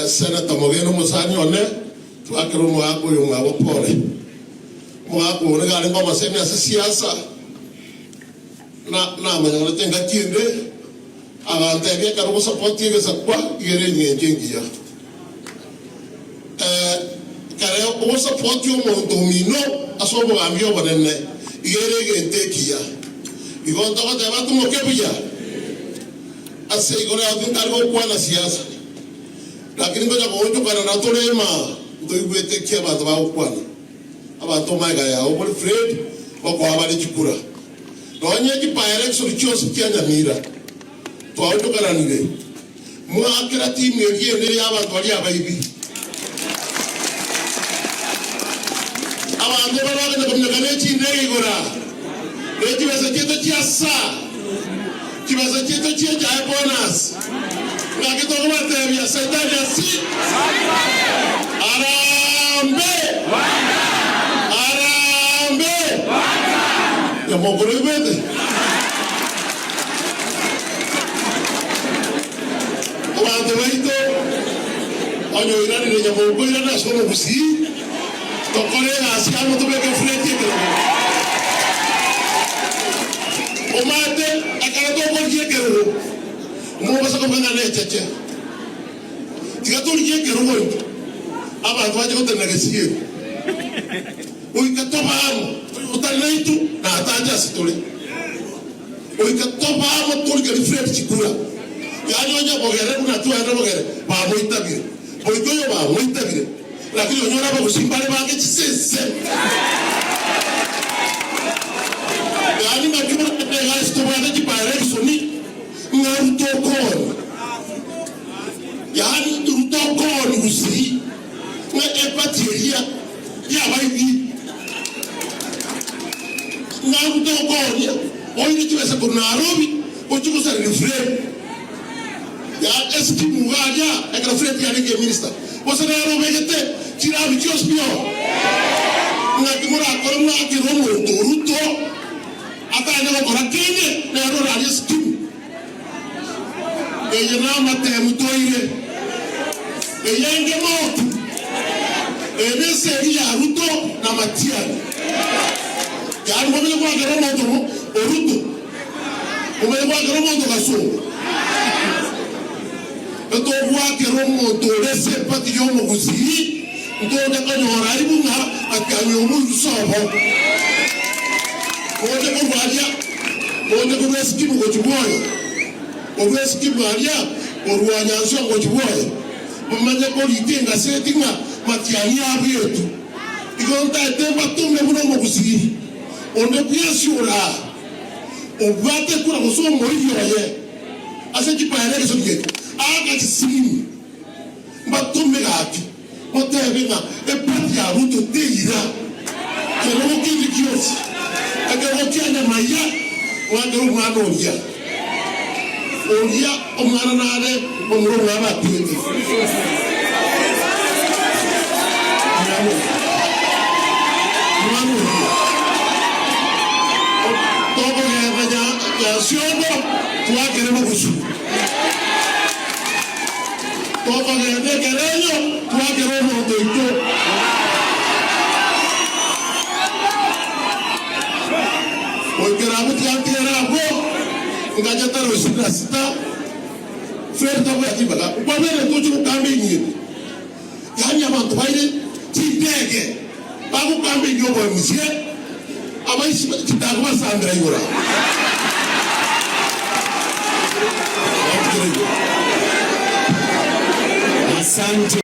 Senator Mogeno Musani one twakero mwako yo mwabo pole mwako ne gale ngoma semi asa siasa na manyoro tenga tiende agantege karo support yege sakwa yere nyenjengia kare o support yo mo domino asobo ambio bonene yere gentekia igonto ko deba tu mo kebuya ase igore adun kargo kwa na siasa lakini ngoja kuonjo kana na tolema ndo ibete kia bantu ba ukwani abantu maiga ya obole Fred bako abali chikura donye ki pa election chose kia Nyamira to auto kana nile mu akira team yeye ndiri abantu bali abaibi abantu bali na kumnya kana chi ndiri gora reti basa cheto chia sa kibasa cheto chia ja bonus na kito kwa tebia setani asi arambe ya mogore bete abantu baito onyo irani ne nyamogo irani asomo busi tokore asi amo to beke frente ke o mate akara to ko kero mo basa ko ngana cheche tiga to kero mo abantu baje ko tena gesie oikatobamo utalaitu na ataja sitole oikatobamo tolga refresh chikura yani onya bogere kuna tu enda bogere ba moitabire oikoyo ba moitabire lakini onyora ba kusimbale ba ke chisese yani makimu na ga stoba na kipare soni Ruto kon yani Ruto kon usi na epatia ya baibi na Ruto kon ya oyi tuweza kwa Nairobi ochuko sa refresh ya eski mugaja ekra frente ya nige minister bosa Nairobi gete tirabi kiospio na kimura korona akiromo Ruto ata ina ko rakene na ro ali eski ejena mate mutoire eyenge motu ese ya Ruto na Matiani ya ngomele kwa gero moto Ruto ngomele kwa gero moto kaso eto kwa gero moto lese pati yo mo kusi ndo da kanyo raibu na akanyo mu sobo ode ko balia ode ko eski mo chiboyo o eski balia o ruanya so mo chiboyo mamaje ko litenga setinga Matiani abietu igonta temba tume muno mo kusi onde kuasura obate kura kuso mo yoye ase kipare so ke aga tsini matume gati motebe na e pati ya Ruto teira kero kindi kiosi aga okianya maya wando mano ya oria omana nare omuro ngaba tete todo ya siobo tuwa queremos kusu todo de quereño tuwa queremos doito hoy queramos que antera go ngaja taro sita frente a aqui baga kwa vile tuchu kambi nyingi yani abantu baile titege babu kambi ndio kwa mzie abaishi kitagwa Sandra yura asante.